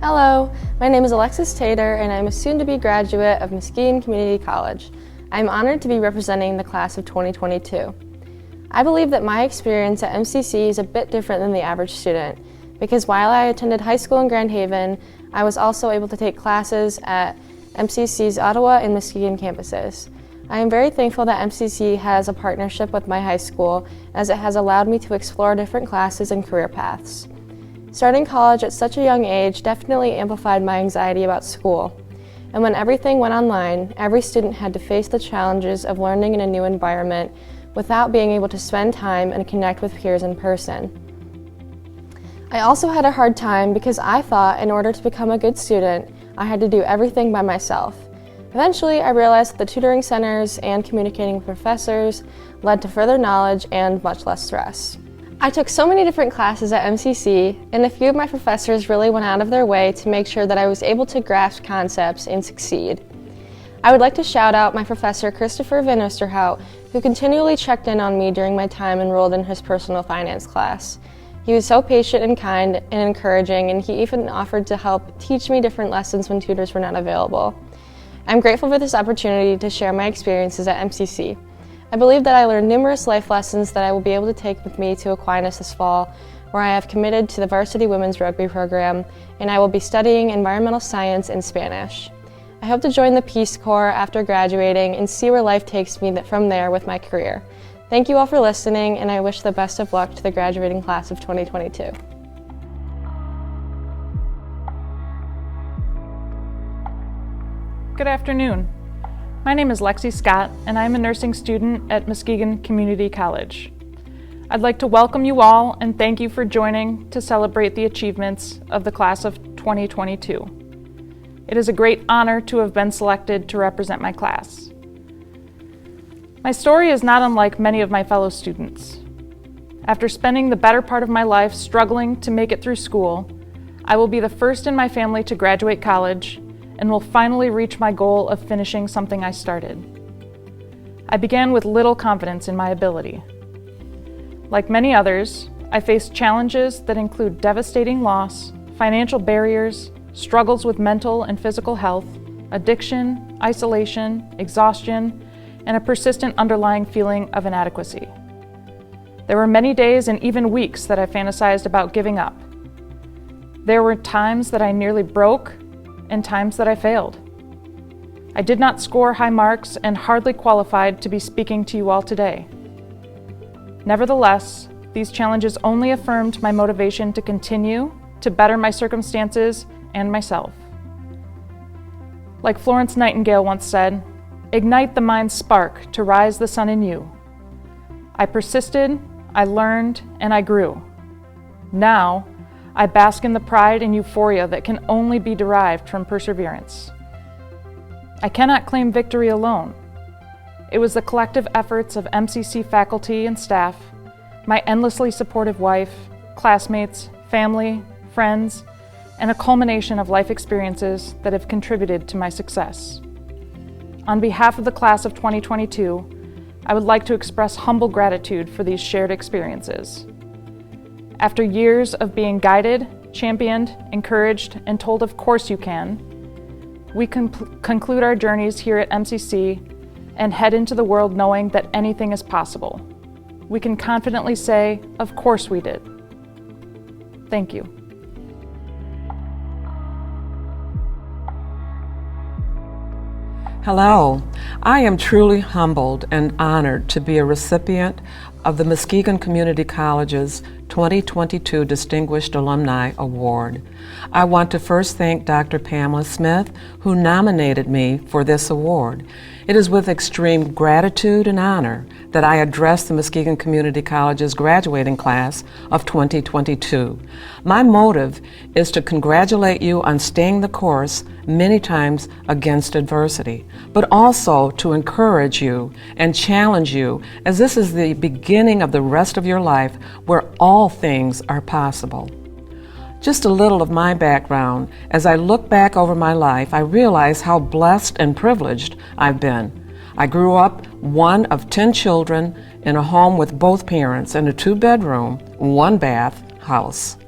Hello, my name is Alexis Tater and I'm a soon-to-be graduate of Muskegon Community College. I'm honored to be representing the class of 2022. I believe that my experience at MCC is a bit different than the average student because while I attended high school in Grand Haven, I was also able to take classes at MCC's Ottawa and Muskegon campuses. I am very thankful that MCC has a partnership with my high school as it has allowed me to explore different classes and career paths. Starting college at such a young age definitely amplified my anxiety about school. And when everything went online, every student had to face the challenges of learning in a new environment without being able to spend time and connect with peers in person. I also had a hard time because I thought in order to become a good student, I had to do everything by myself. Eventually, I realized that the tutoring centers and communicating with professors led to further knowledge and much less stress. I took so many different classes at MCC, and a few of my professors really went out of their way to make sure that I was able to grasp concepts and succeed. I would like to shout out my professor Christopher Van Oosterhout, who continually checked in on me during my time enrolled in his personal finance class. He was so patient and kind and encouraging, and he even offered to help teach me different lessons when tutors were not available. I'm grateful for this opportunity to share my experiences at MCC. I believe that I learned numerous life lessons that I will be able to take with me to Aquinas this fall, where I have committed to the varsity women's rugby program, and I will be studying environmental science and Spanish. I hope to join the Peace Corps after graduating and see where life takes me from there with my career. Thank you all for listening, and I wish the best of luck to the graduating class of 2022. Good afternoon. My name is Lexi Scott, and I'm a nursing student at Muskegon Community College. I'd like to welcome you all and thank you for joining to celebrate the achievements of the class of 2022. It is a great honor to have been selected to represent my class. My story is not unlike many of my fellow students. After spending the better part of my life struggling to make it through school, I will be the first in my family to graduate college and will finally reach my goal of finishing something I started. I began with little confidence in my ability. Like many others, I faced challenges that include devastating loss, financial barriers, struggles with mental and physical health, addiction, isolation, exhaustion, and a persistent underlying feeling of inadequacy. There were many days and even weeks that I fantasized about giving up. There were times that I nearly broke and times that I failed. I did not score high marks and hardly qualified to be speaking to you all today. Nevertheless, these challenges only affirmed my motivation to continue to better my circumstances and myself. Like Florence Nightingale once said, "Ignite the mind's spark to rise the sun in you." I persisted, I learned, and I grew. Now, I bask in the pride and euphoria that can only be derived from perseverance. I cannot claim victory alone. It was the collective efforts of MCC faculty and staff, my endlessly supportive wife, classmates, family, friends, and a culmination of life experiences that have contributed to my success. On behalf of the class of 2022, I would like to express humble gratitude for these shared experiences. After years of being guided, championed, encouraged, and told of course you can, we conclude our journeys here at MCC and head into the world knowing that anything is possible. We can confidently say, of course we did. Thank you. Hello, I am truly humbled and honored to be a recipient of the Muskegon Community College's 2022 Distinguished Alumni Award. I want to first thank Dr. Pamela Smith, who nominated me for this award. It is with extreme gratitude and honor that I address the Muskegon Community College's graduating class of 2022. My motive is to congratulate you on staying the course many times against adversity, but also to encourage you and challenge you, as this is the beginning of the rest of your life where all things are possible. Just a little of my background. As I look back over my life, I realize how blessed and privileged I've been. I grew up one of 10 children in a home with both parents in a 2-bedroom, 1-bath house.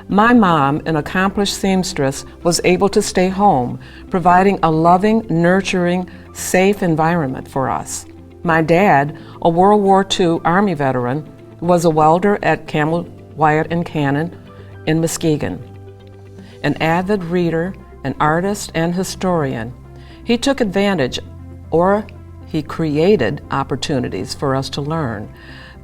My mom, an accomplished seamstress, was able to stay home, providing a loving, nurturing, safe environment for us. My dad, a World War II Army veteran, was a welder at Camel, Wyatt and Cannon in Muskegon. An avid reader, an artist, and historian, he took advantage, or he created opportunities for us to learn,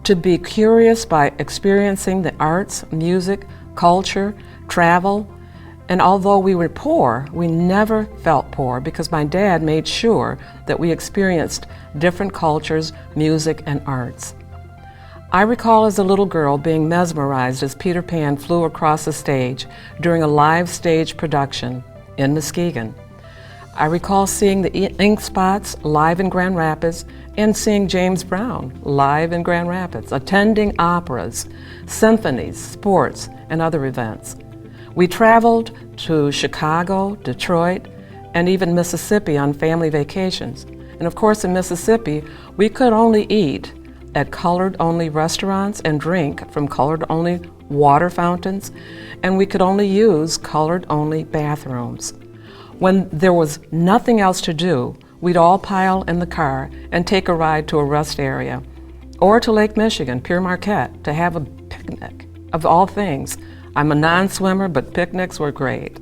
to be curious by experiencing the arts, music, culture, travel, and although we were poor, we never felt poor because my dad made sure that we experienced different cultures, music, and arts. I recall as a little girl being mesmerized as Peter Pan flew across the stage during a live stage production in Muskegon. I recall seeing the Ink Spots live in Grand Rapids and seeing James Brown live in Grand Rapids, attending operas, symphonies, sports, and other events. We traveled to Chicago, Detroit, and even Mississippi on family vacations. And of course, in Mississippi, we could only eat at colored-only restaurants and drink from colored-only water fountains, and we could only use colored-only bathrooms. When there was nothing else to do, we'd all pile in the car and take a ride to a rest area, or to Lake Michigan, Pere Marquette, to have a picnic. Of all things, I'm a non-swimmer, but picnics were great.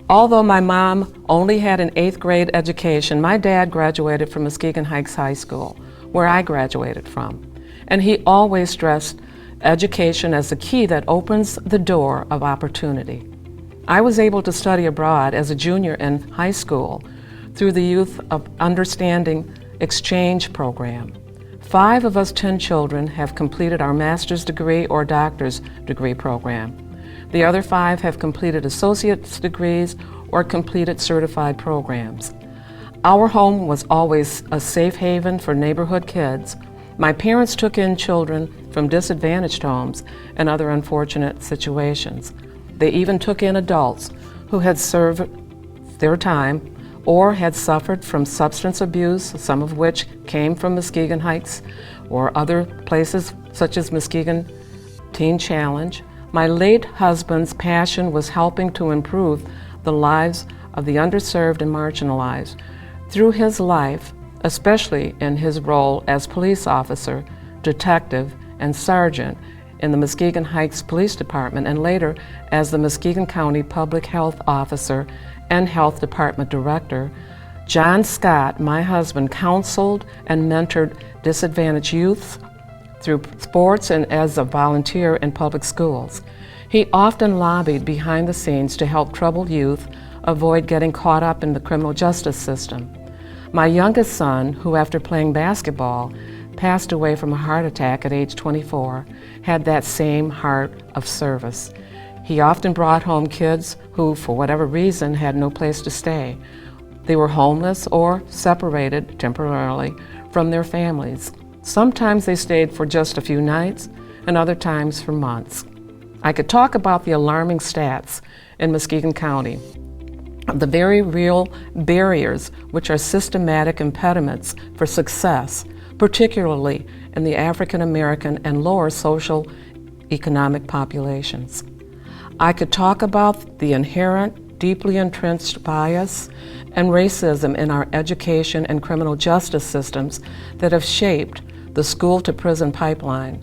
Although my mom only had an 8th grade education, my dad graduated from Muskegon Heights High School, where I graduated from. And he always stressed education as the key that opens the door of opportunity. I was able to study abroad as a junior in high school through the Youth of Understanding Exchange program. 5 of us 10 children have completed our master's degree or doctor's degree program. The other 5 have completed associate's degrees or completed certified programs. Our home was always a safe haven for neighborhood kids. My parents took in children from disadvantaged homes and other unfortunate situations. They even took in adults who had served their time or had suffered from substance abuse, some of which came from Muskegon Heights or other places such as Muskegon Teen Challenge. My late husband's passion was helping to improve the lives of the underserved and marginalized. Through his life, especially in his role as police officer, detective, and sergeant in the Muskegon Heights Police Department, and later as the Muskegon County Public Health Officer and Health Department Director, John Scott, my husband, counseled and mentored disadvantaged youth through sports and as a volunteer in public schools. He often lobbied behind the scenes to help troubled youth avoid getting caught up in the criminal justice system. My youngest son, who after playing basketball passed away from a heart attack at age 24, had that same heart of service. He often brought home kids who, for whatever reason, had no place to stay. They were homeless or separated temporarily from their families. Sometimes they stayed for just a few nights, and other times for months. I could talk about the alarming stats in Muskegon County, the very real barriers which are systematic impediments for success, particularly in the African American and lower social economic populations. I could talk about the inherent, deeply entrenched bias and racism in our education and criminal justice systems that have shaped the school-to-prison pipeline.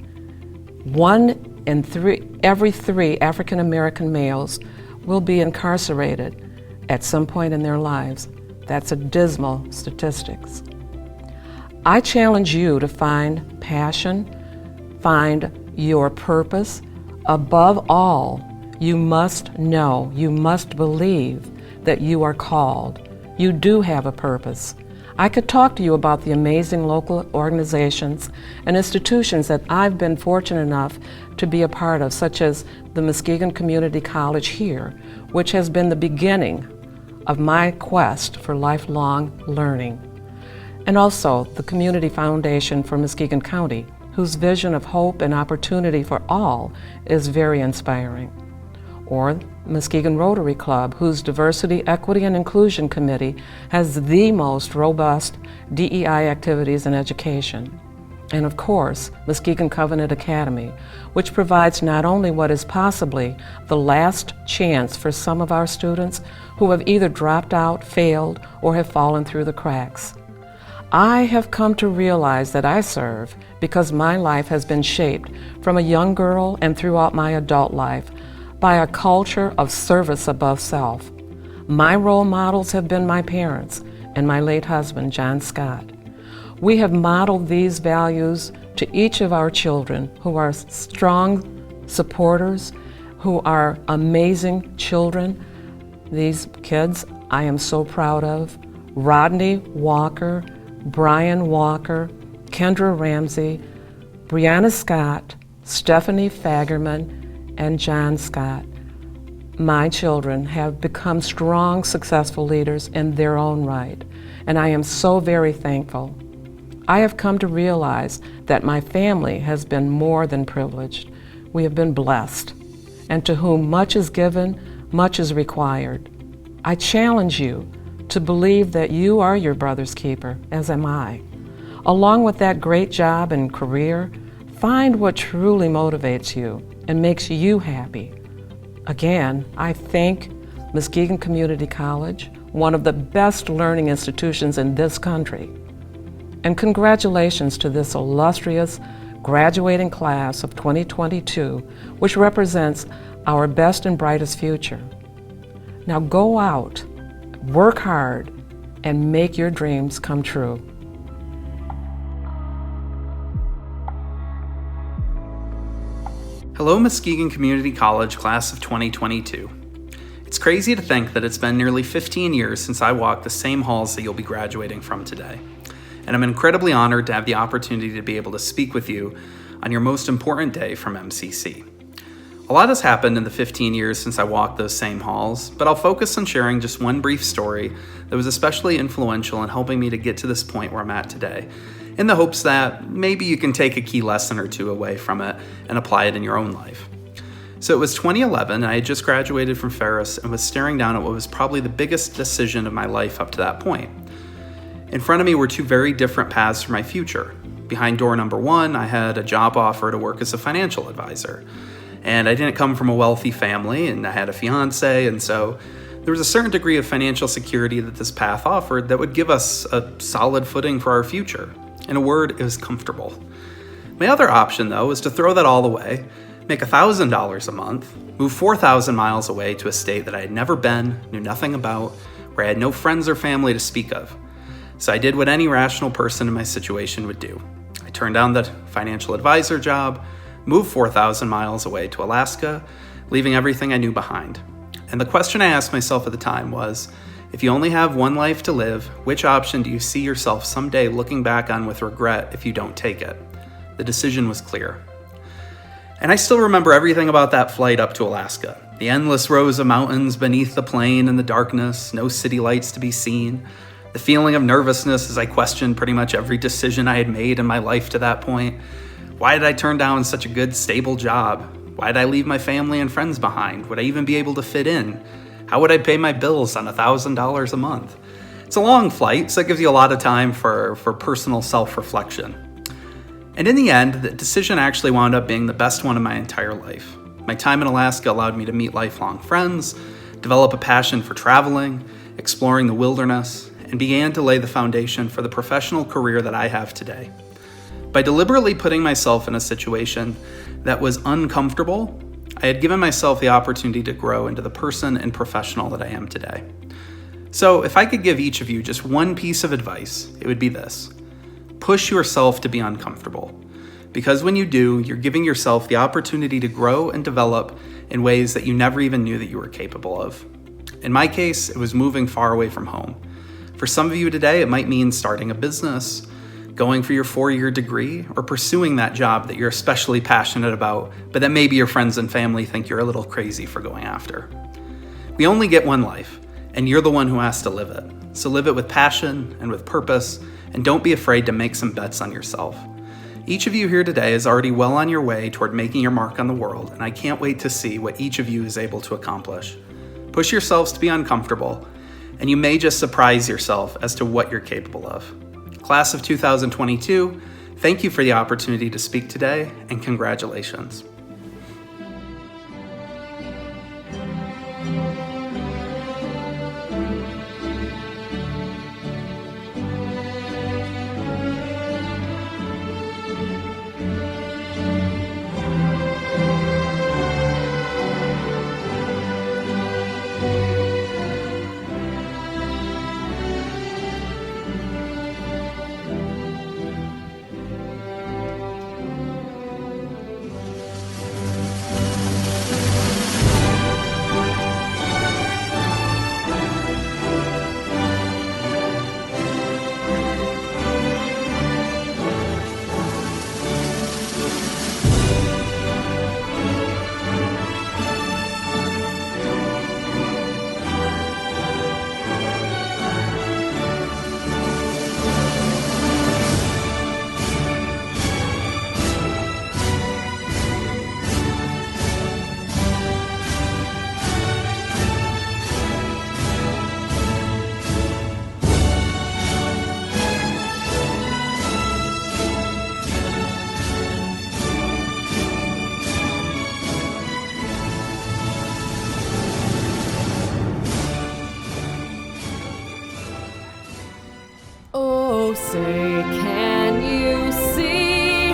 1 in every 3 African American males will be incarcerated at some point in their lives. That's a dismal statistics. I challenge you to find passion, find your purpose. Above all, you must know, you must believe that you are called. You do have a purpose. I could talk to you about the amazing local organizations and institutions that I've been fortunate enough to be a part of, such as the Muskegon Community College here, which has been the beginning of my quest for lifelong learning. And also the Community Foundation for Muskegon County, whose vision of hope and opportunity for all is very inspiring. Or Muskegon Rotary Club, whose Diversity, Equity, and Inclusion Committee has the most robust DEI activities in education. and of course, Muskegon Covenant Academy, which provides not only what is possibly the last chance for some of our students who have either dropped out, failed, or have fallen through the cracks. I have come to realize that I serve because my life has been shaped from a young girl and throughout my adult life by a culture of service above self. My role models have been my parents and my late husband, John Scott. We have modeled these values to each of our children who are strong supporters, who are amazing children. These kids I am so proud of: Rodney Walker, Brian Walker, Kendra Ramsey, Brianna Scott, Stephanie Fagerman, and John Scott. My children have become strong, successful leaders in their own right, and I am so very thankful. I have come to realize that my family has been more than privileged. We have been blessed, and to whom much is given, much is required. I challenge you to believe that you are your brother's keeper, as am I. Along with that great job and career, find what truly motivates you and makes you happy. Again, I thank Muskegon Community College, one of the best learning institutions in this country. And congratulations to this illustrious graduating class of 2022, which represents our best and brightest future. Now go out, work hard, and make your dreams come true. Hello, Muskegon Community College class of 2022. It's crazy to think that it's been nearly 15 years since I walked the same halls that you'll be graduating from today. And I'm incredibly honored to have the opportunity to be able to speak with you on your most important day from MCC. A lot has happened in the 15 years since I walked those same halls, but I'll focus on sharing just one brief story that was especially influential in helping me to get to this point where I'm at today, in the hopes that maybe you can take a key lesson or two away from it and apply it in your own life. So it was 2011, and I had just graduated from Ferris and was staring down at what was probably the biggest decision of my life up to that point. In front of me were two very different paths for my future. Behind door number one, I had a job offer to work as a financial advisor. And I didn't come from a wealthy family, and I had a fiance, and so there was a certain degree of financial security that this path offered that would give us a solid footing for our future. In a word, it was comfortable. My other option, though, was to throw that all away, make $1,000 a month, move 4,000 miles away to a state that I had never been, knew nothing about, where I had no friends or family to speak of. So I did what any rational person in my situation would do. I turned down the financial advisor job, moved 4,000 miles away to Alaska, leaving everything I knew behind. And the question I asked myself at the time was, if you only have one life to live, which option do you see yourself someday looking back on with regret if you don't take it? The decision was clear. And I still remember everything about that flight up to Alaska. The endless rows of mountains beneath the plane in the darkness, no city lights to be seen. The feeling of nervousness as I questioned pretty much every decision I had made in my life to that point. Why did I turn down such a good, stable job? Why did I leave my family and friends behind? Would I even be able to fit in? How would I pay my bills on $1,000 a month? It's a long flight, so it gives you a lot of time for personal self-reflection. And in the end, the decision actually wound up being the best one of my entire life. My time in Alaska allowed me to meet lifelong friends, develop a passion for traveling, exploring the wilderness, and began to lay the foundation for the professional career that I have today. By deliberately putting myself in a situation that was uncomfortable, I had given myself the opportunity to grow into the person and professional that I am today. So if I could give each of you just one piece of advice, it would be this: push yourself to be uncomfortable. Because when you do, you're giving yourself the opportunity to grow and develop in ways that you never even knew that you were capable of. In my case, it was moving far away from home. For some of you today, it might mean starting a business, going for your 4-year degree, or pursuing that job that you're especially passionate about, but that maybe your friends and family think you're a little crazy for going after. We only get one life, and you're the one who has to live it. So live it with passion and with purpose, and don't be afraid to make some bets on yourself. Each of you here today is already well on your way toward making your mark on the world, and I can't wait to see what each of you is able to accomplish. Push yourselves to be uncomfortable, and you may just surprise yourself as to what you're capable of. Class of 2022, Thank you for the opportunity to speak today, and congratulations. Oh, say, can you see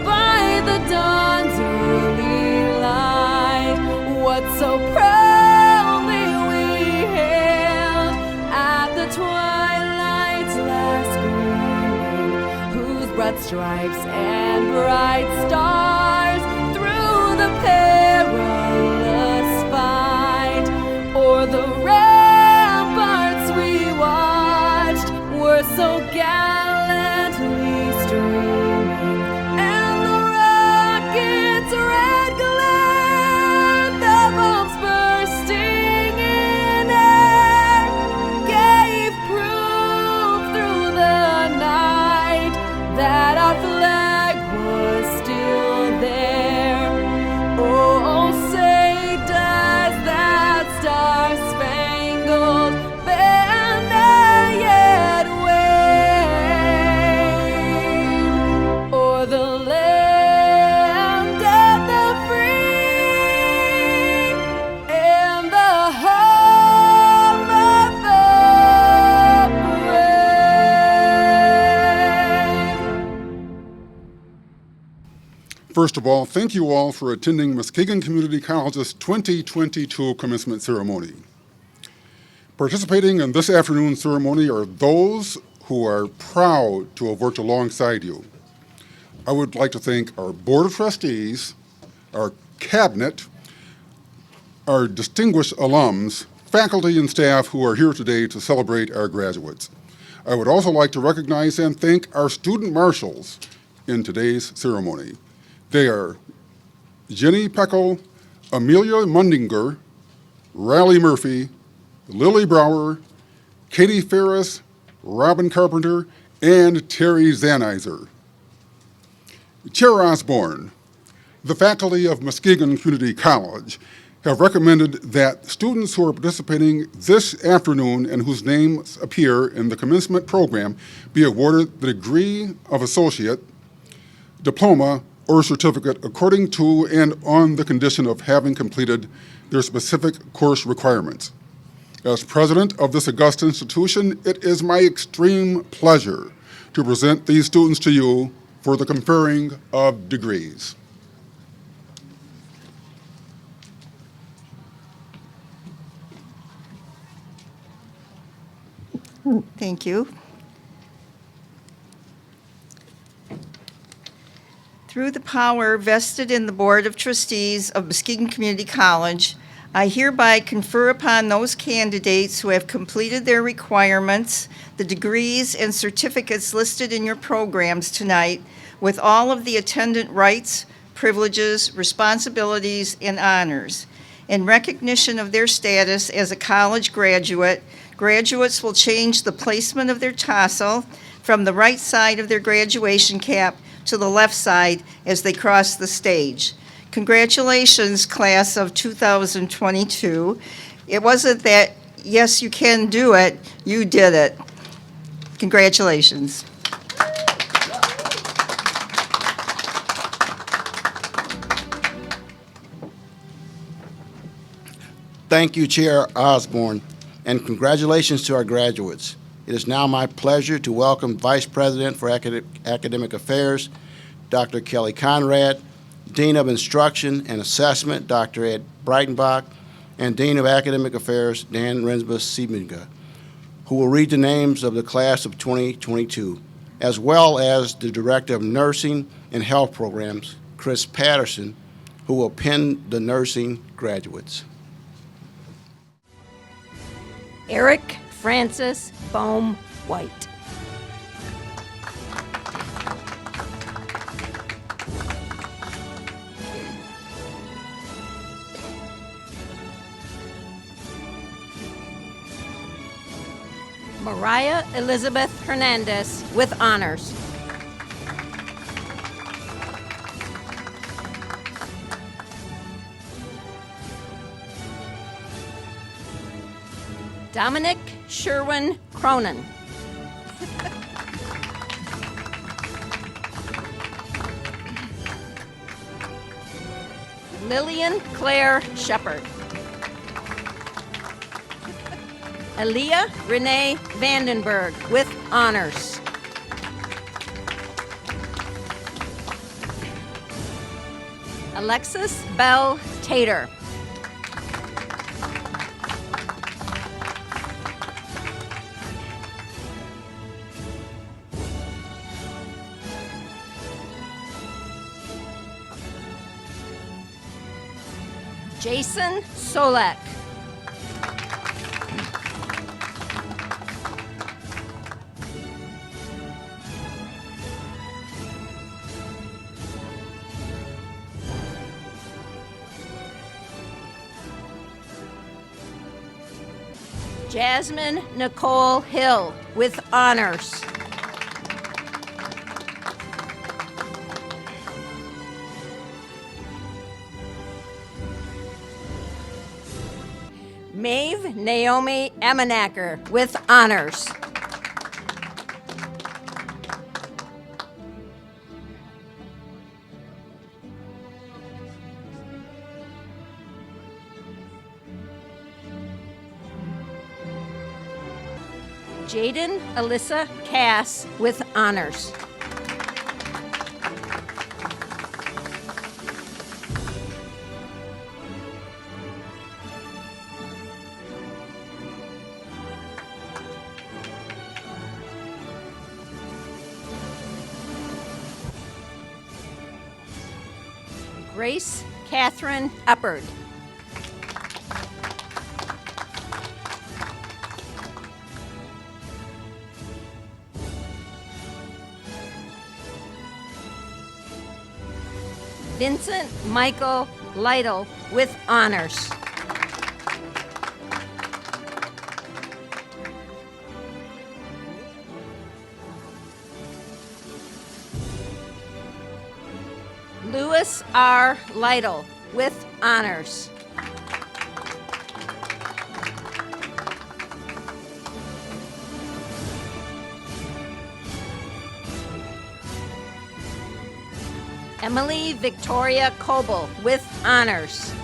by the dawn's early light what so proudly we hailed at the twilight's last gleaming, whose broad stripes and bright stars through the perilous fight o'er the ramparts we watched were so gallantly streaming, and the rocket's red glare, the bombs bursting in air, gave proof through the night that our flag was still there. Oh, say does that star-spangled banner yet wave o'er the land of the free and the home of the brave. First of all, thank you all for attending Muskegon Community College's 2022 commencement ceremony. Participating in this afternoon's ceremony are those who are proud to have worked alongside you. I would like to thank our Board of Trustees, our Cabinet, our distinguished alums, faculty and staff who are here today to celebrate our graduates. I would also like to recognize and thank our student marshals in today's ceremony. They are Jenny Peckel, Amelia Mundinger, Riley Murphy, Lily Brower, Katie Ferris, Robin Carpenter, and Terry Zanizer. Chair Osborne, the faculty of Muskegon Community College have recommended that students who are participating this afternoon and whose names appear in the commencement program be awarded the degree of associate, diploma, or certificate according to and on the condition of having completed their specific course requirements. As president of this august institution, it is my extreme pleasure to present these students to you for the conferring of degrees. Thank you. Through the power vested in the Board of Trustees of Muskegon Community College, I hereby confer upon those candidates who have completed their requirements the degrees and certificates listed in your programs tonight with all of the attendant rights, privileges, responsibilities, and honors. In recognition of their status as a college graduate, graduates will change the placement of their tassel from the right side of their graduation cap to the left side as they cross the stage. Congratulations, class of 2022. It wasn't that, yes, you can do it, you did it. Congratulations. Thank you, Chair Osborne, and congratulations to our graduates. It is now my pleasure to welcome Vice President for Academic Affairs, Dr. Kelly Conrad, Dean of Instruction and Assessment, Dr. Ed Breitenbach, and Dean of Academic Affairs, Dan Rensbus-Siebenga, who will read the names of the class of 2022, as well as the Director of Nursing and Health Programs, Chris Patterson, who will pin the nursing graduates. Eric Francis Bohm White. Mariah Elizabeth Hernandez with honors. Dominic Sherwin Cronin. Lillian Claire Shepard. Aaliyah Renee Vandenberg with honors. Alexis Bell Tater. Jason Solek. Jasmine Nicole Hill with honors. Maeve Naomi Amenacker with honors. Jaden Alyssa Cass with honors. Grace Catherine Uppard. Vincent Michael Lytle with honors. Louis R. Lytle with honors. Emily Victoria Coble with honors.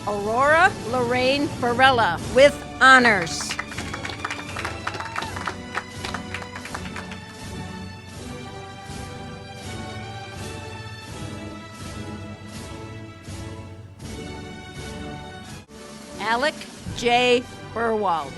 Aurora Lorraine Varela with honors. Alec J. Burwald.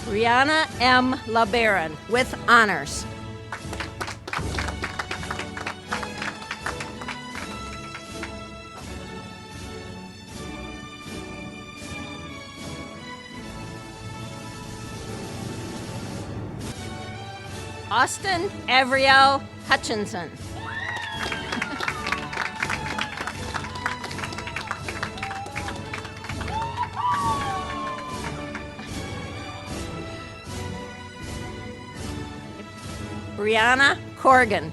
Brianna M. LeBaron with honors. Austin Avriel Hutchinson. Brianna Corrigan.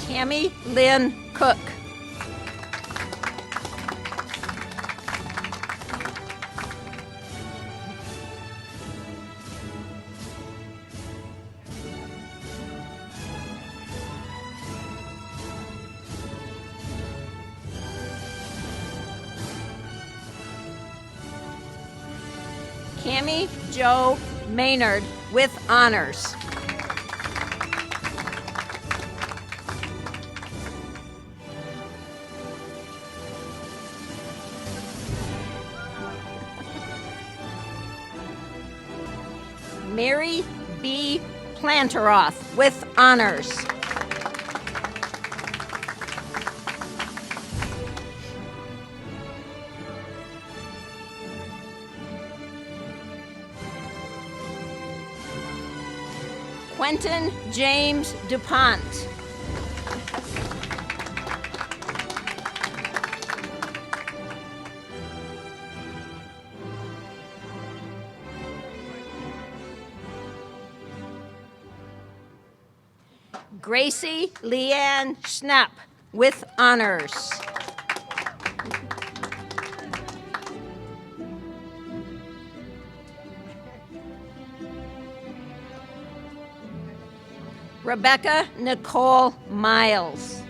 Tammy Lynn Cook. Cammie Jo Maynard with honors. Mary B. Planteroth with honors. Quentin James DuPont. Gracie Leanne Schnapp with honors. Rebecca Nicole Miles.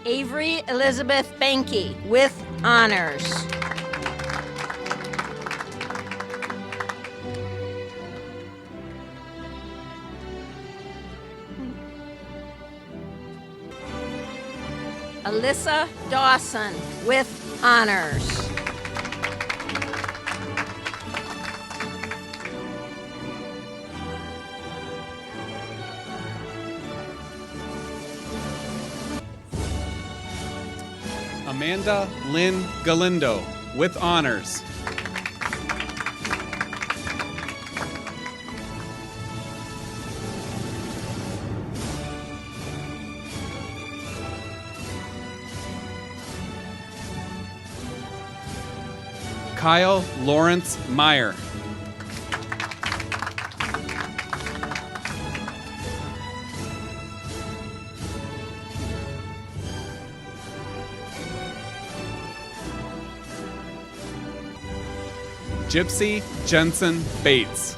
Avery Elizabeth Banky with honors. Alyssa Dawson with honors. Amanda Lynn Galindo with honors. Kyle Lawrence Meyer. Gypsy Jensen Bates.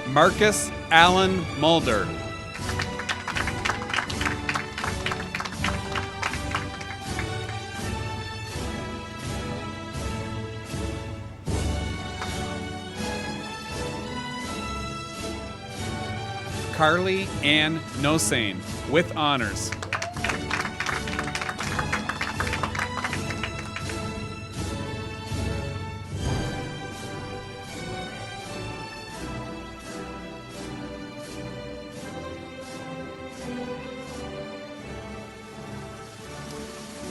Marcus Allen Mulder. Carly Ann Nosane with honors.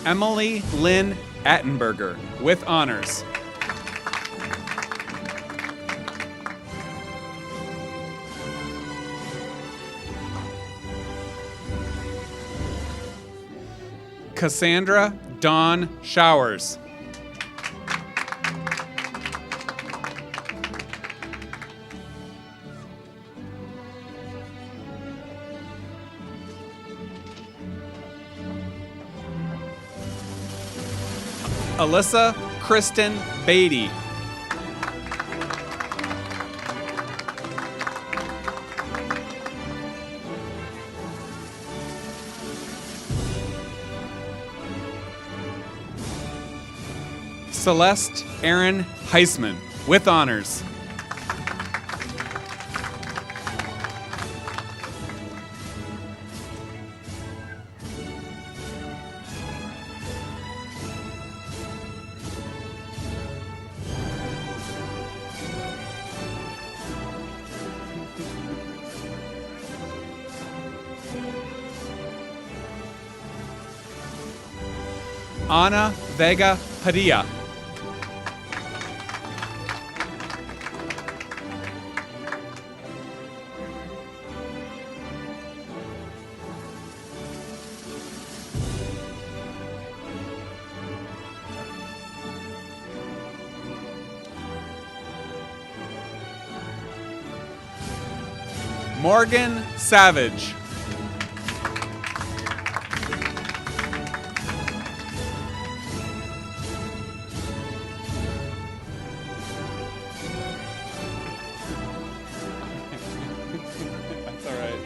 Emily Lynn Attenberger with honors. Cassandra Dawn Showers. Alyssa Kristen Beatty. Celeste Aaron Heisman with honors. Ana Vega Padilla. Morgan Savage. That's all right.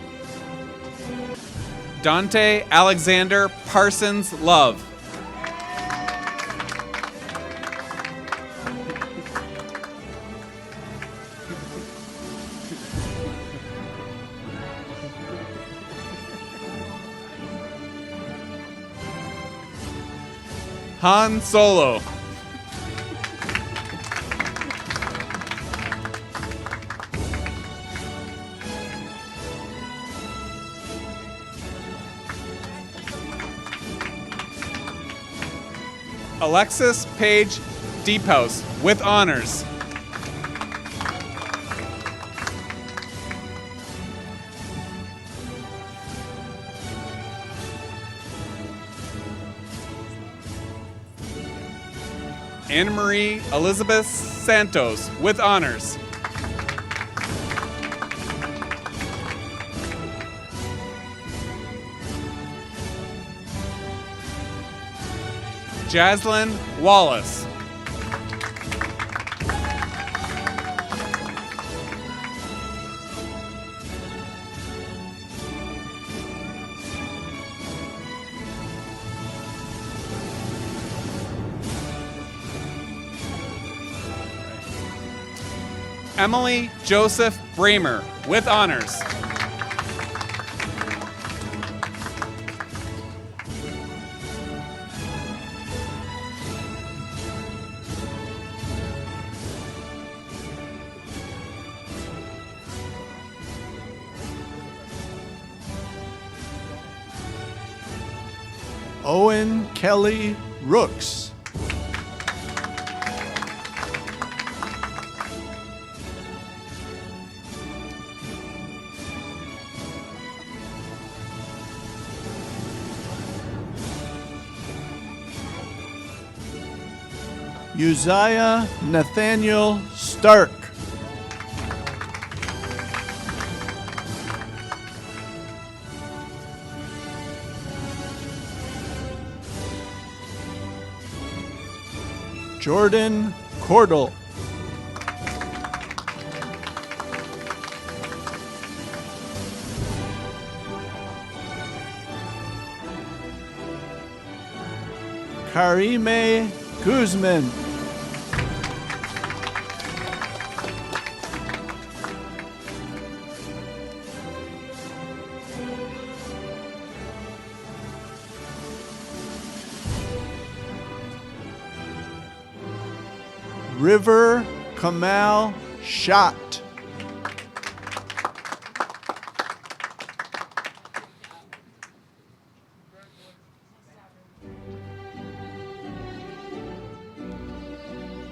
Dante Alexander Parsons Love. Han Solo. Alexis Page Deephouse with honors. Anna Marie Elizabeth Santos with honors. Jaslyn Wallace. Emily Joseph Bramer with honors. Owen Kelly Rooks. Uzziah Nathaniel Stark. Jordan Cordell. Karime Guzman. River Kamal Shot.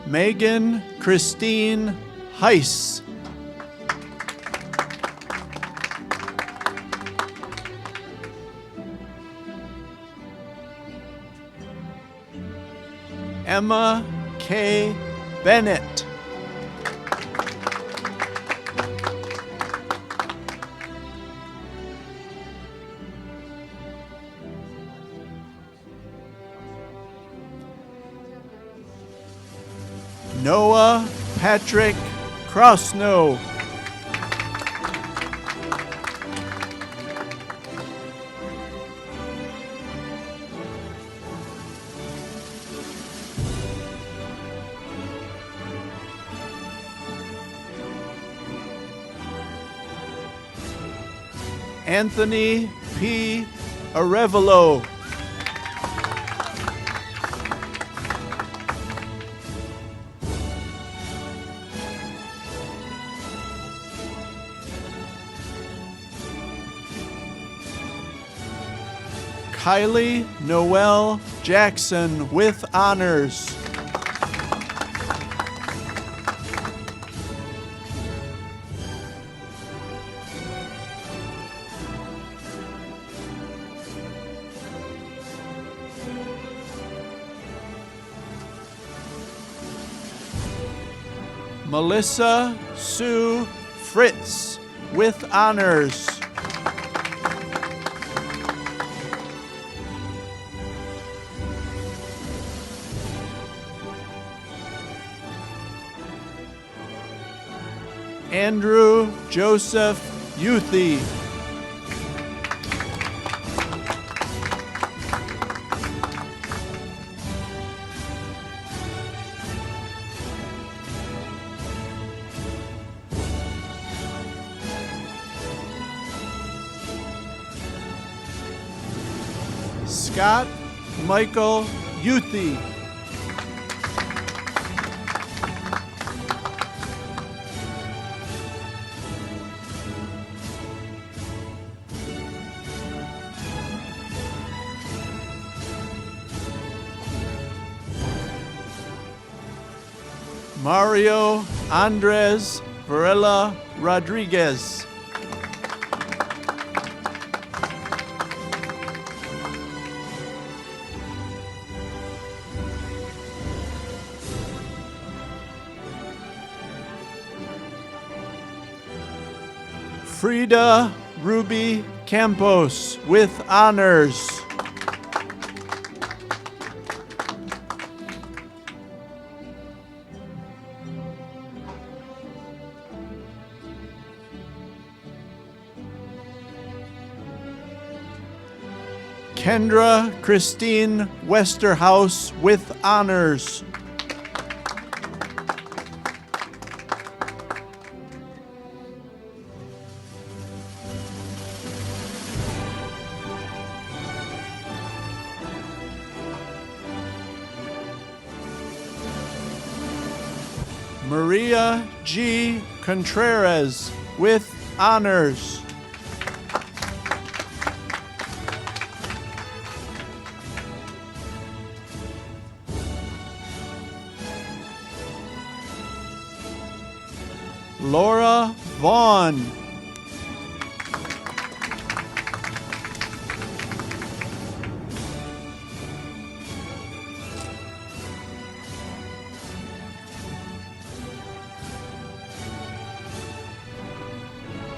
Megan Christine Heiss. Emma K. Bennett. Noah Patrick Crossnow. Anthony P. Arevalo. Kylie Noel Jackson with honors. Melissa Sue Fritz with honors. Andrew Joseph Youthy. Scott Michael Youthy. Mario Andres Varela Rodriguez. Frida Ruby Campos with honors. Kendra Christine Westerhouse with honors. Maria G. Contreras with honors. Laura Vaughn.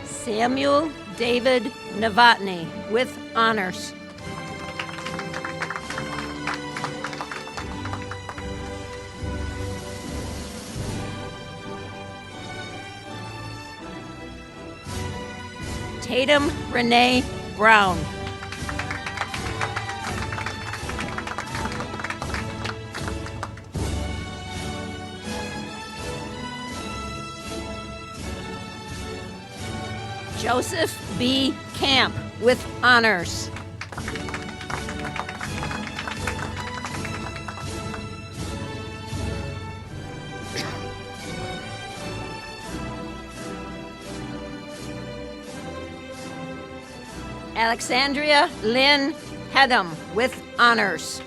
Samuel David Novotny with honors. Tatum Renee Brown. Joseph B. Camp with honors. Alexandria Lynn Hedham with honors.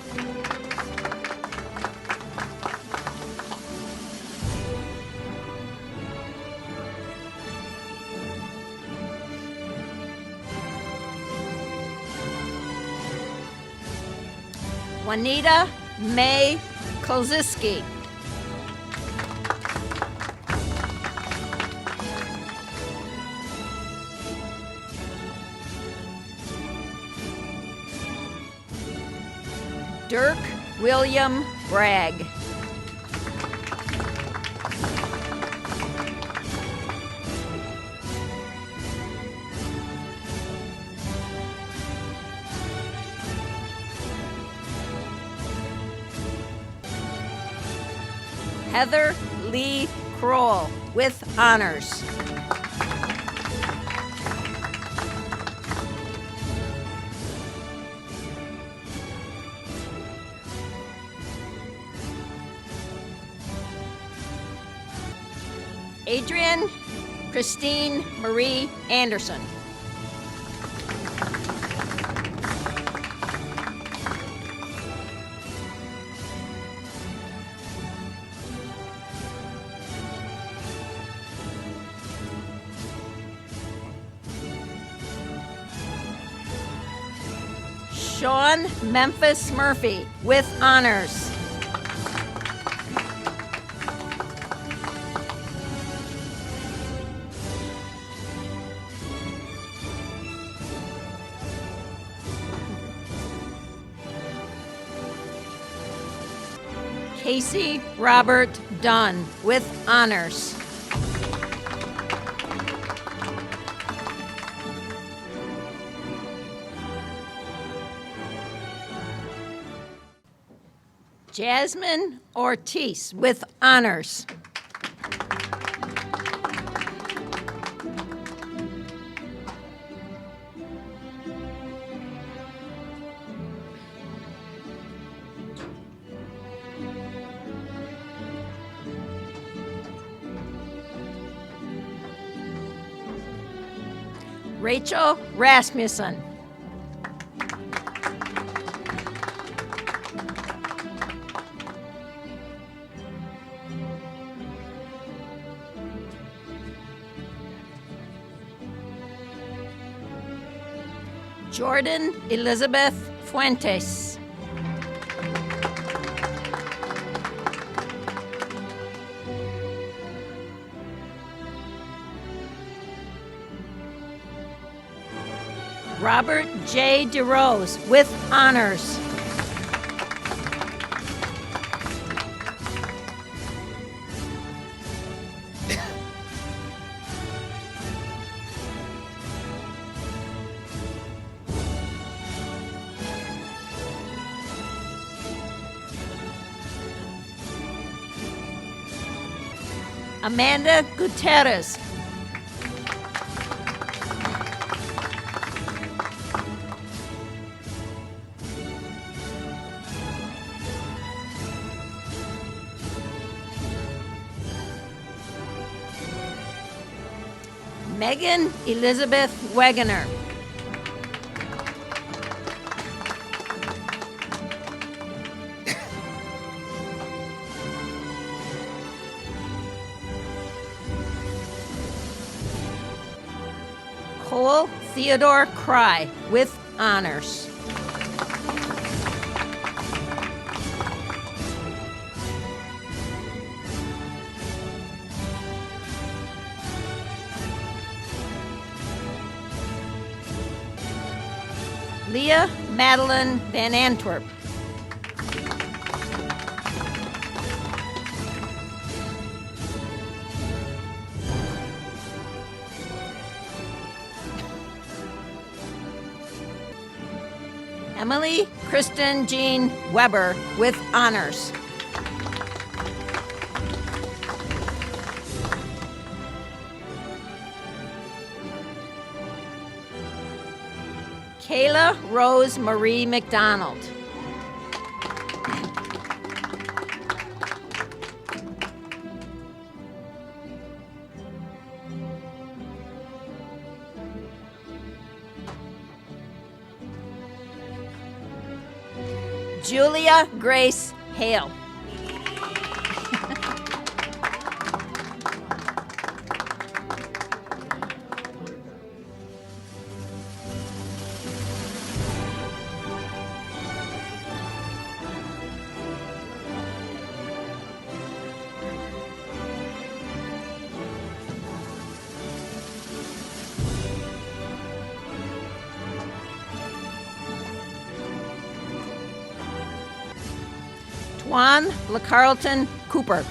Juanita May Koziski. Dirk William Bragg. Heather Lee Kroll with honors. Adrian Christine Marie Anderson. Sean Memphis Murphy with honors. Casey Robert Dunn with honors. Jasmine Ortiz with honors. Rachel Rasmussen. Jordan Elizabeth Fuentes. Robert J. DeRose with honors. Amanda Gutierrez. Megan Elizabeth Wegener. Cole Theodore Cry with honors. Leah Madeline Van Antwerp. Emily Kristen Jean Weber with honors. Kayla Rose Marie McDonald. Julia Grace Hale. Juan LeCarlton Cooper.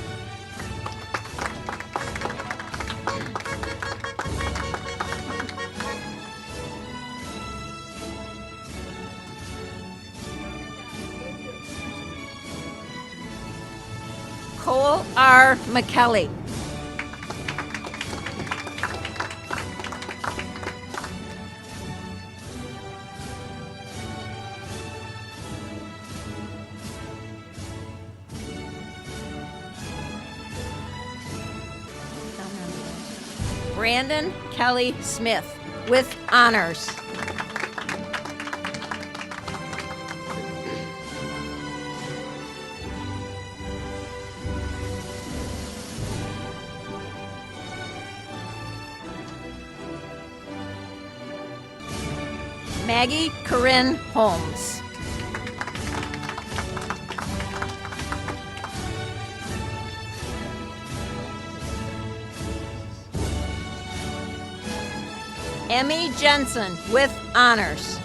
Cole R. McKelly. Brandon Kelly Smith with honors. Maggie Corinne Holmes. Emmy Jensen with honors.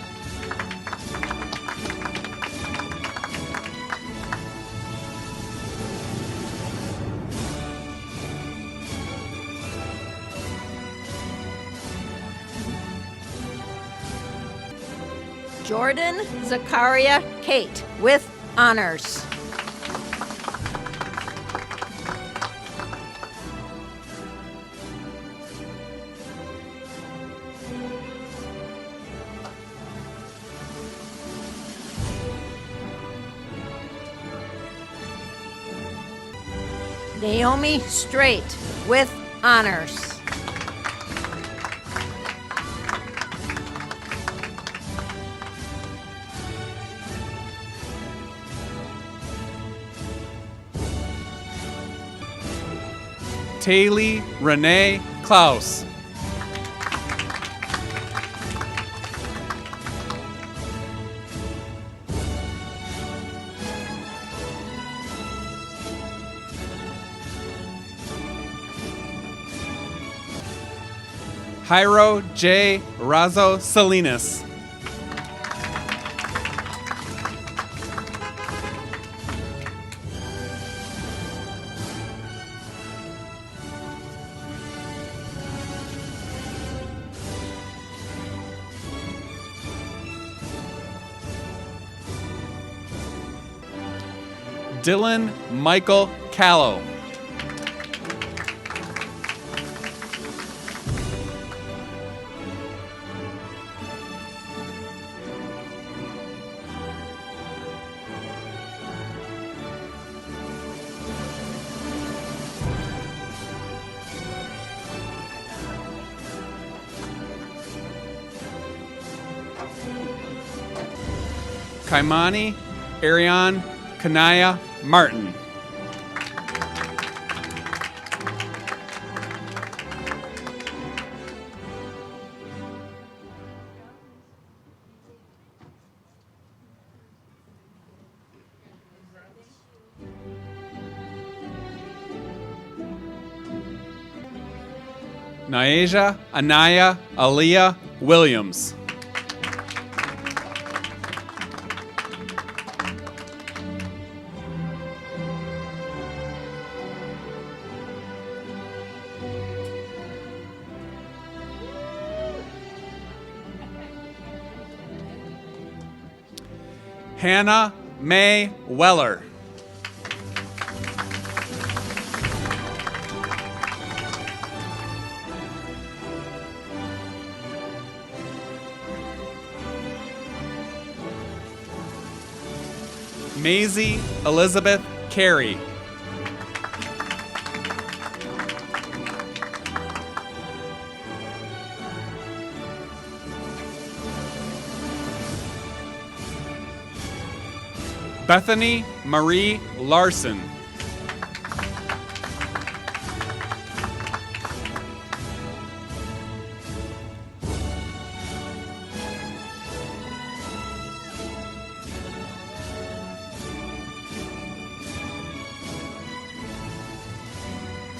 Jordan Zakaria Kate with honors. Naomi Straight with honors. Taylor Renee Klaus. Jairo J. Razo Salinas. Dylan Michael Callow. Kaimani Ariane Kanaya Martin. Naeja Anaya Aliyah Williams. Hannah Mae Weller. Maisie Elizabeth Carey. Bethany Marie Larson.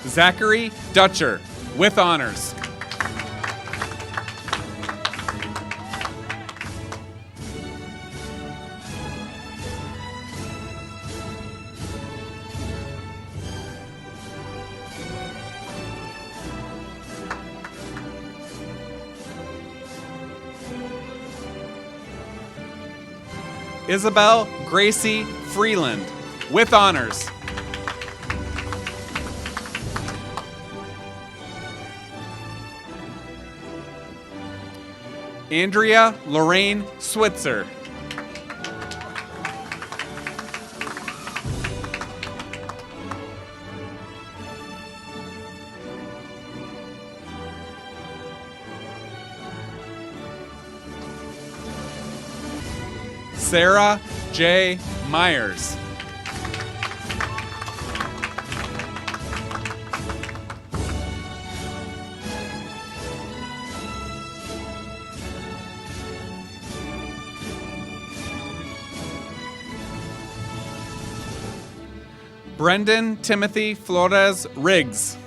Zachary Dutcher, with honors. Isabel Gracie Freeland, with honors. Andrea Lorraine Switzer. Sarah J. Myers. Brendan Timothy Flores Riggs.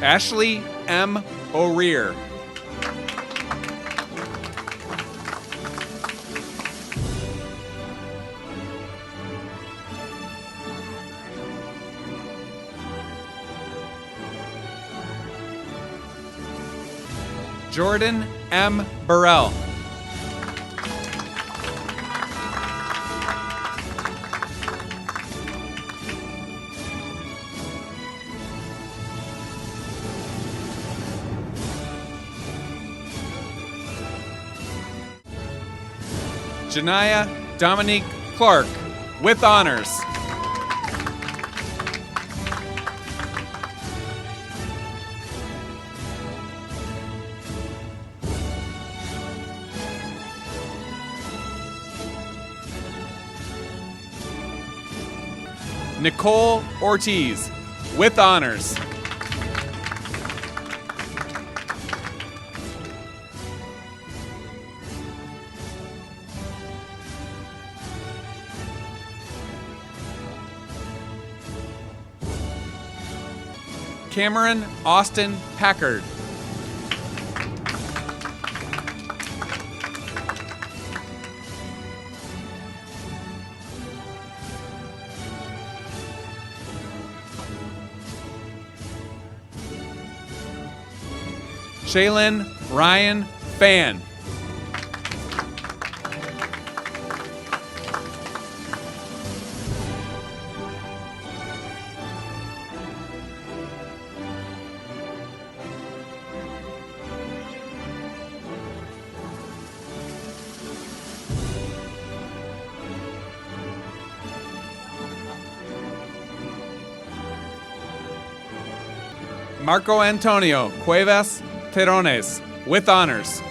Ashley M. O'Rear. Jordan M. Burrell. Janaya Dominique Clark, with honors. Nicole Ortiz, with honors. Cameron Austin Packard. Shaylin Ryan Fan. Marco Antonio Cuevas Terrones, with honors.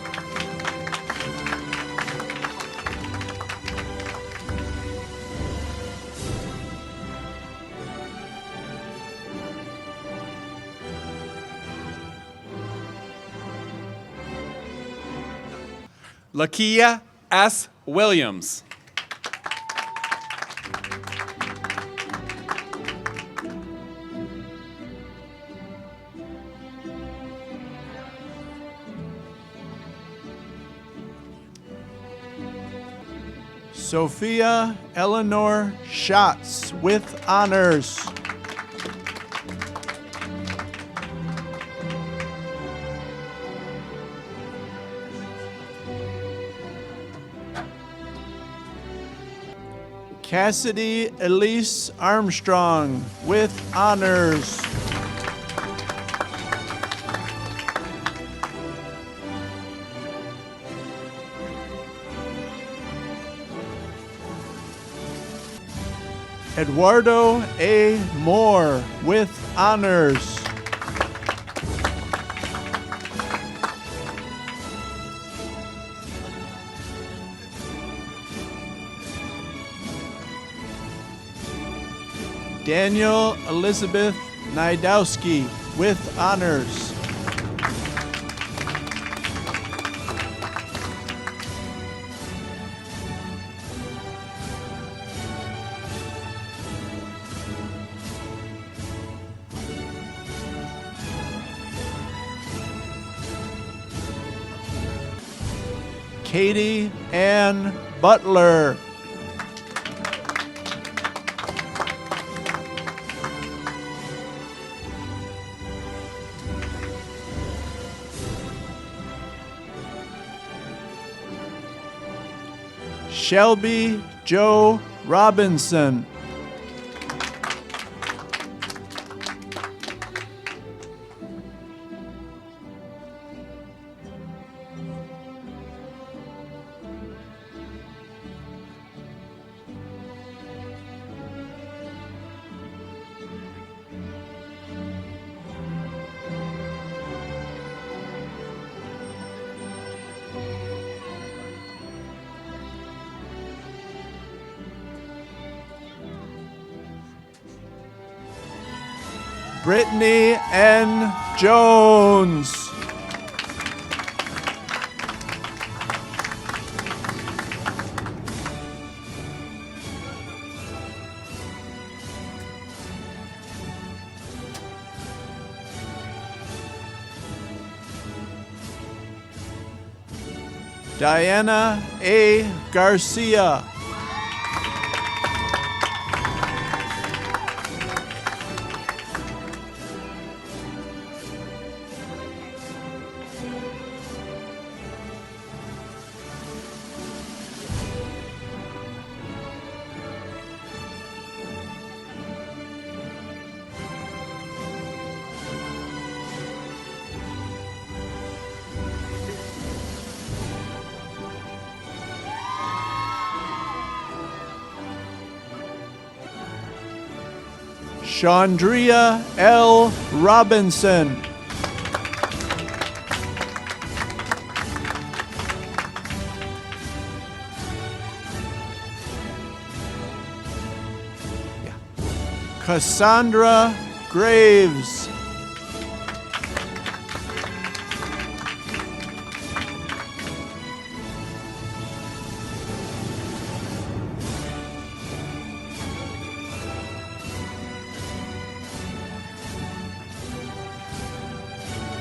Lakia S. Williams. Sophia Eleanor Schatz, with honors. Cassidy Elise Armstrong, with honors. Eduardo A. Moore, with honors. Daniel Elizabeth Nidowski, with honors. Katie Ann Butler. Shelby Joe Robinson. Brittany N. Jones. Diana A. Garcia. Chandria L. Robinson. Cassandra Graves.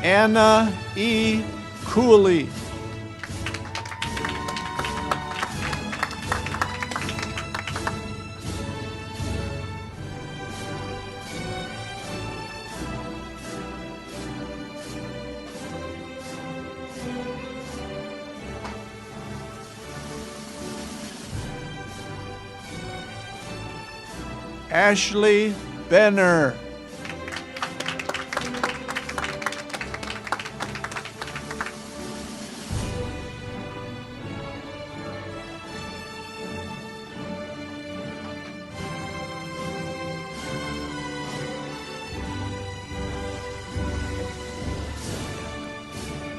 Anna E. Cooley. Ashley Benner.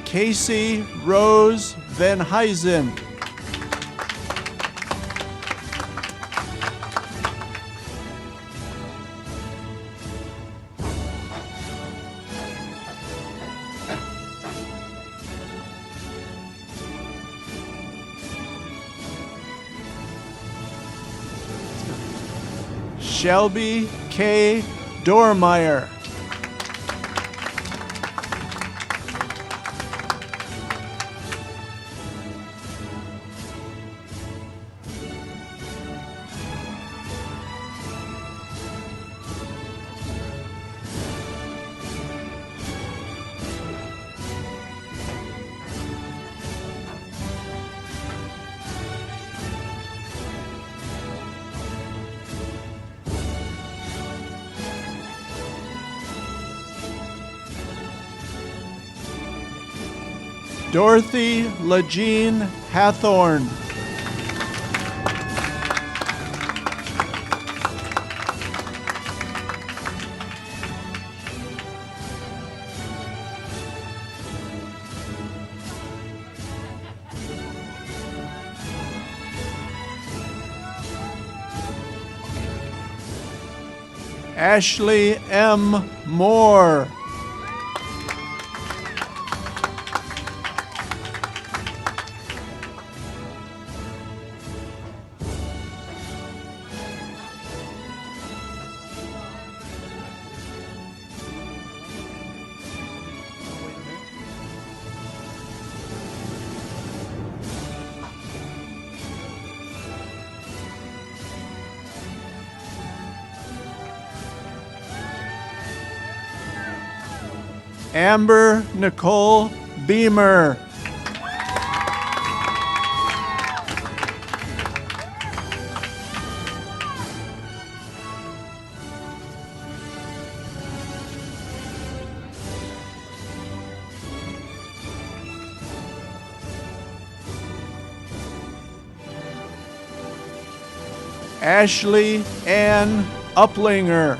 Casey Rose Van Huysen. Shelby K. Dormeyer. Dorothy LaJean Hathorn. Ashley M. Moore. Amber Nicole Beamer. Ashley Ann Uplinger.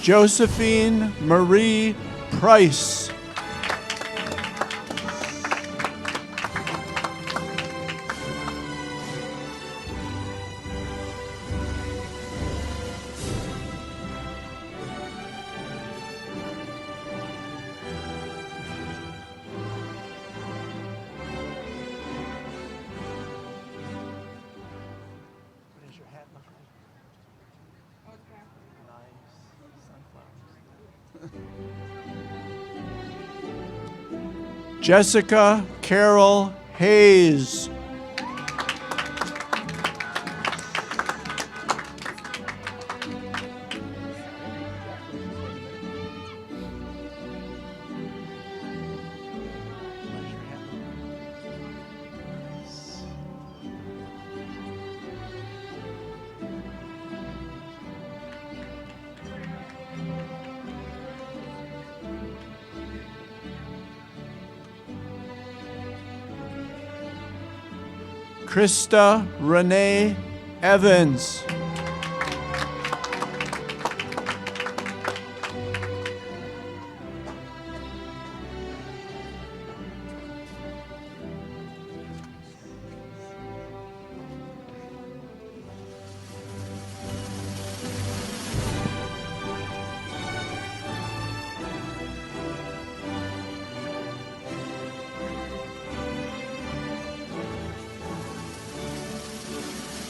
Josephine Marie Price. Jessica Carol Hayes. Krista Renee Evans.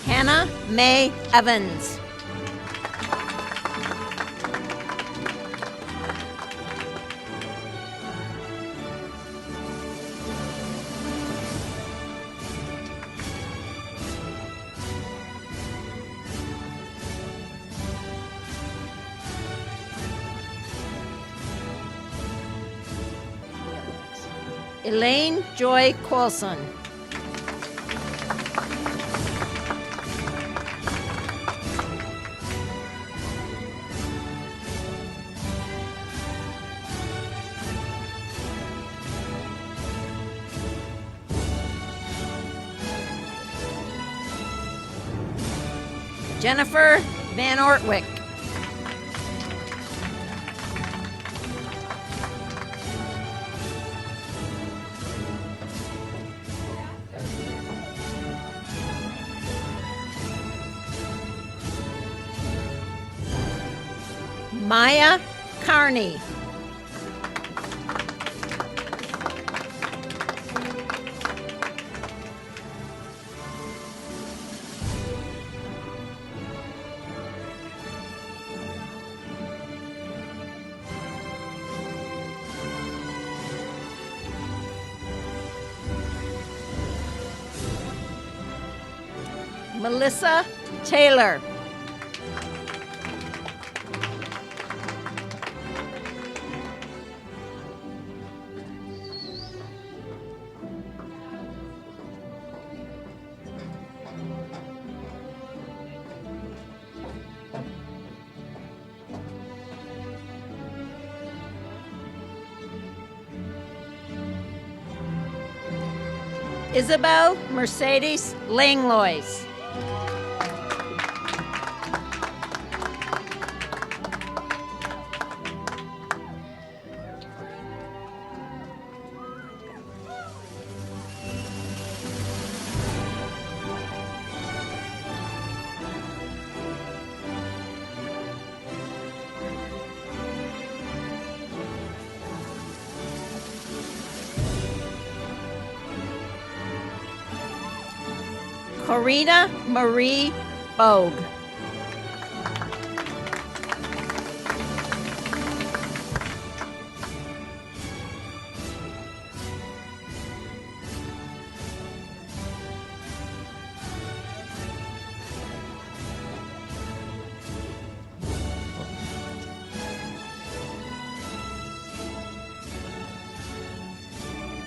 Hannah Mae Evans. Elaine Joy Coulson. Jennifer Van Ortwick. Maya Carney. Melissa Taylor. Isabel Mercedes Langlois. Corina Marie Bogue.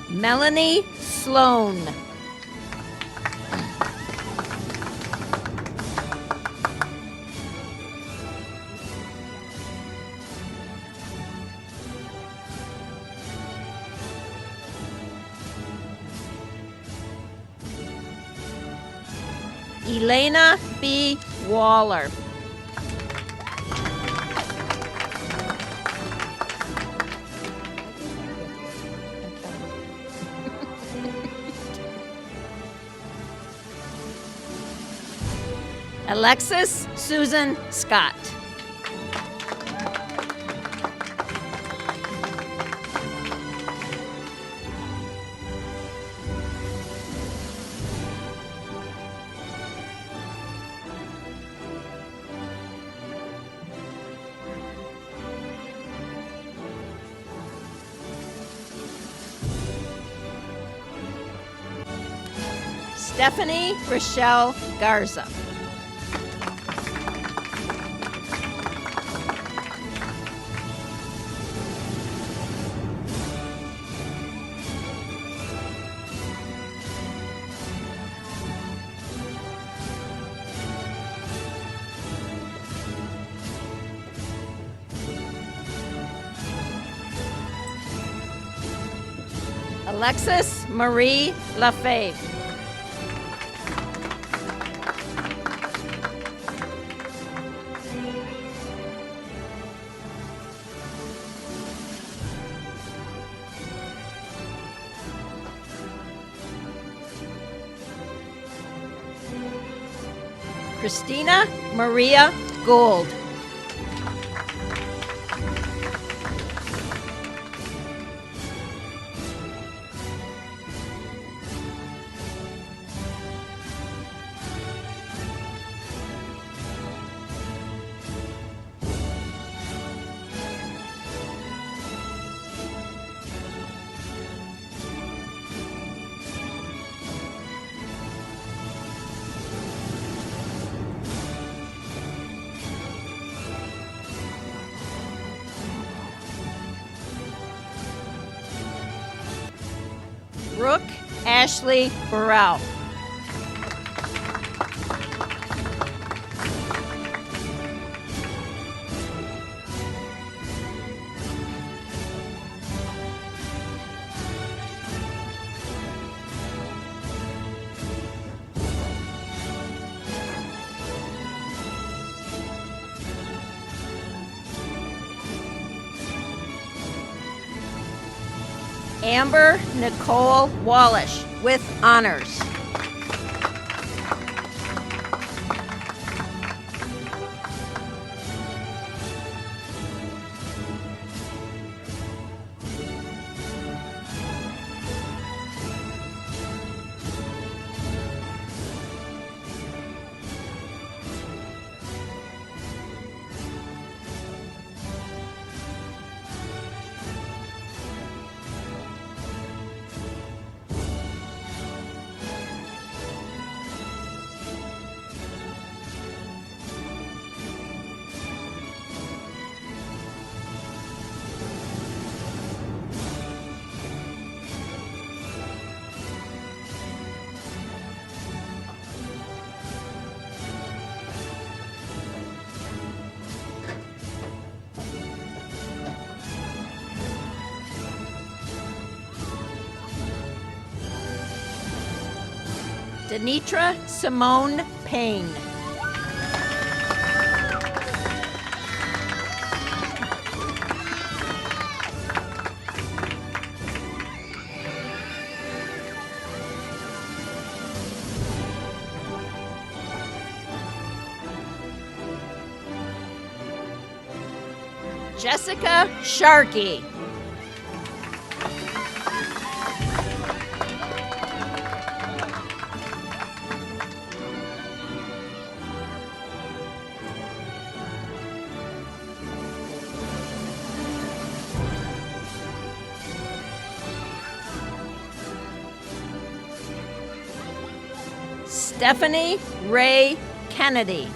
Melanie Sloan. Elena B. Waller. Alexis Susan Scott. Stephanie Rochelle Garza. Alexis Marie Lafave. Christina Maria Gold. Brooke Ashley Burrell. Amber Nicole Wallish with honors. Denitra Simone Payne. Jessica Sharkey. Stephanie Ray Kennedy.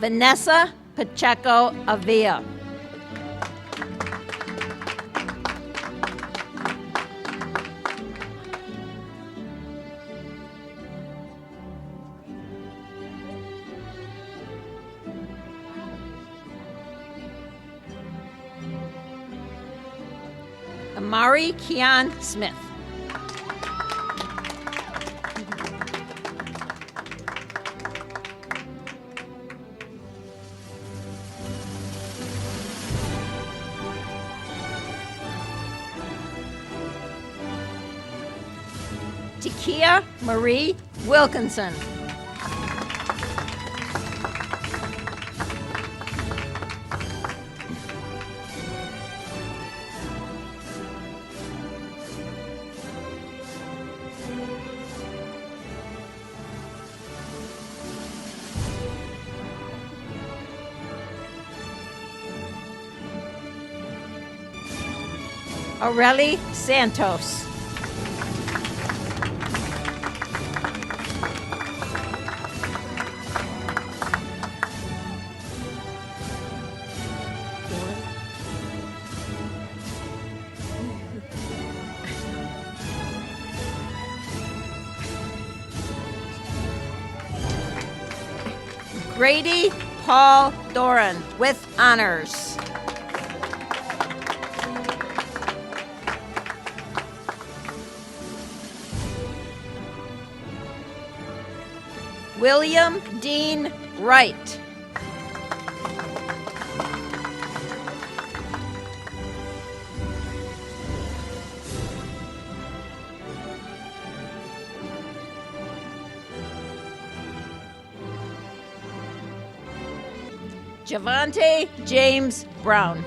Vanessa Pacheco Avila. Amari Keon Smith. Takia Marie Wilkinson. Aureli Santos. Grady Paul Doran with honors. William Dean Wright. Javante James Brown.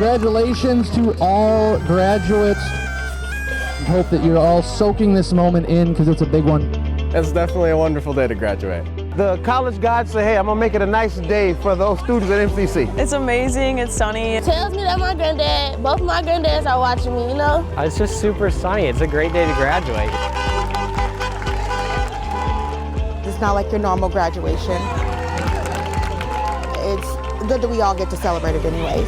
Congratulations to all graduates. I hope that you're all soaking this moment in because it's a big one. It's definitely a wonderful day to graduate. The college gods say, hey, I'm gonna make it a nice day for those students at MCC. It's amazing, it's sunny. It tells me that my granddad, both my granddads are watching me, you know? It's just super sunny. It's a great day to graduate. It's not like your normal graduation. It's good that we all get to celebrate it anyways.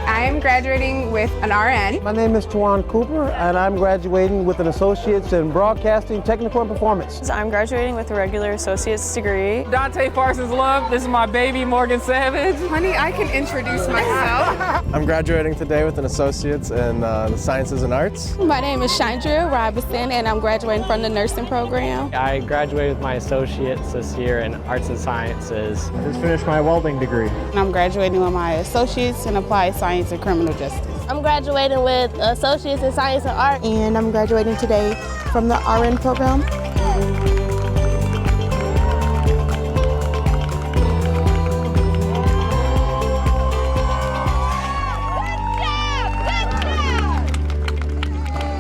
I'm graduating with an RN. My name is Tawan Cooper, and I'm graduating with an Associate's in Broadcasting, Technical, and Performance. I'm graduating with a regular associate's degree. Dante Parsons Love, this is my baby, Morgan Savage. Honey, I can introduce myself. I'm graduating today with an Associate's in the Sciences and Arts. My name is Chandra Robinson, and I'm graduating from the nursing program. I graduated with my associates this year in Arts and Sciences. I just finished my welding degree. I'm graduating with my associates in applied science and criminal justice. I'm graduating with Associates in Science and Art. And I'm graduating today from the RN program.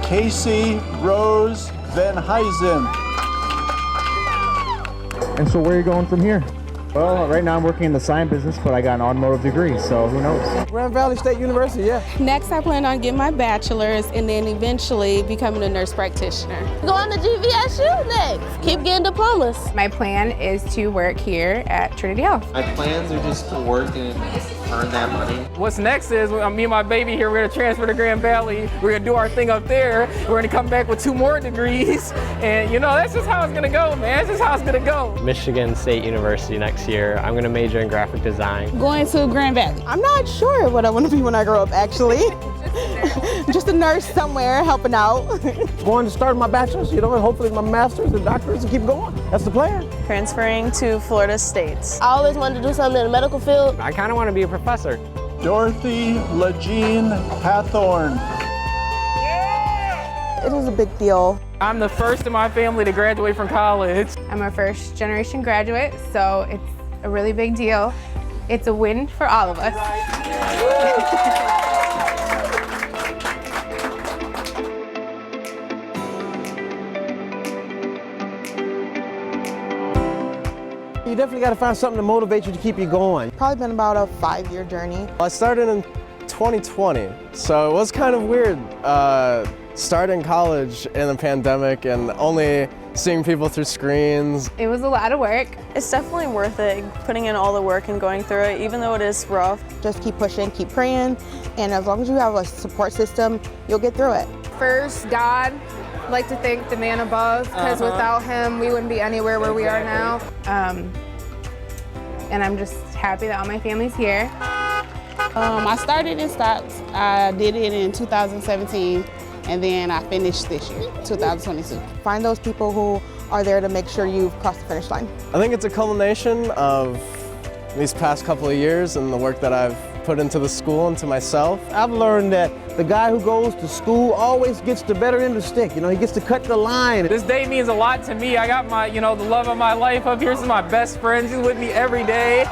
Casey Rose Van Huysen. And so where are you going from here? Well, right now I'm working in the sign business, but I got an automotive degree, so who knows? Grand Valley State University, yeah. Next, I plan on getting my bachelor's and then eventually becoming a nurse practitioner. Going to GVSU next. Keep getting diplomas. My plan is to work here at Trinity Health. My plans are just to work and earn that money. What's next is me and my baby here, we're gonna transfer to Grand Valley. We're gonna do our thing up there. We're gonna come back with 2 more degrees. And you know, that's just how it's gonna go, man. That's just how it's gonna go. Michigan State University next year. I'm going to major in graphic design. Going to Grand Valley. I'm not sure what I want to be when I grow up, actually. Just a nurse somewhere helping out. Going to start my bachelor's, you know, and hopefully my master's and doctorates and keep going. That's the plan. Transferring to Florida State. I always wanted to do something in the medical field. I kind of want to be a professor. Dorothy LaJean Hathorn. It was a big deal. I'm the first in my family to graduate from college. I'm a first generation graduate, so it's a really big deal. It's a win for all of us. You definitely got to find something to motivate you to keep you going. Probably been about a 5-year journey. I started in 2020, so it was kind of weird starting college in a pandemic and only seeing people through screens. It was a lot of work. It's definitely worth it, putting in all the work and going through it, even though it is rough. Just keep pushing, keep praying, and as long as you have a support system, you'll get through it. First, God. I'd like to thank the man above, because without him, we wouldn't be anywhere where we are now. And I'm just happy that all my family's here. I started in stocks. I did it in 2017. And then I finished this year, 2022. Find those people who are there to make sure you've crossed the finish line. I think it's a culmination of these past couple of years and the work that I've put into the school and to myself. I've learned that the guy who goes to school always gets the better end of the stick. You know, he gets to cut the line. This day means a lot to me. I got my, the love of my life up here. This is my best friend. She's with me every day.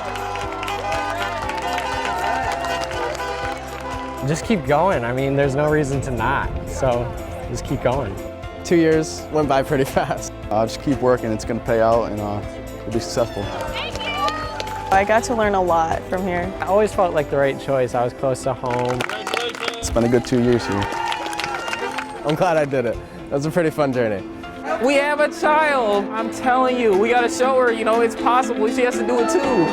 Just keep going. I mean, there's no reason to not. So just keep going. 2 years went by pretty fast. Just keep working. It's going to pay out and you'll be successful. I got to learn a lot from here. I always felt like the right choice. I was close to home. It's been a good 2 years here. I'm glad I did it. It was a pretty fun journey. We have a child. I'm telling you, we got to show her, it's possible. She has to do it too.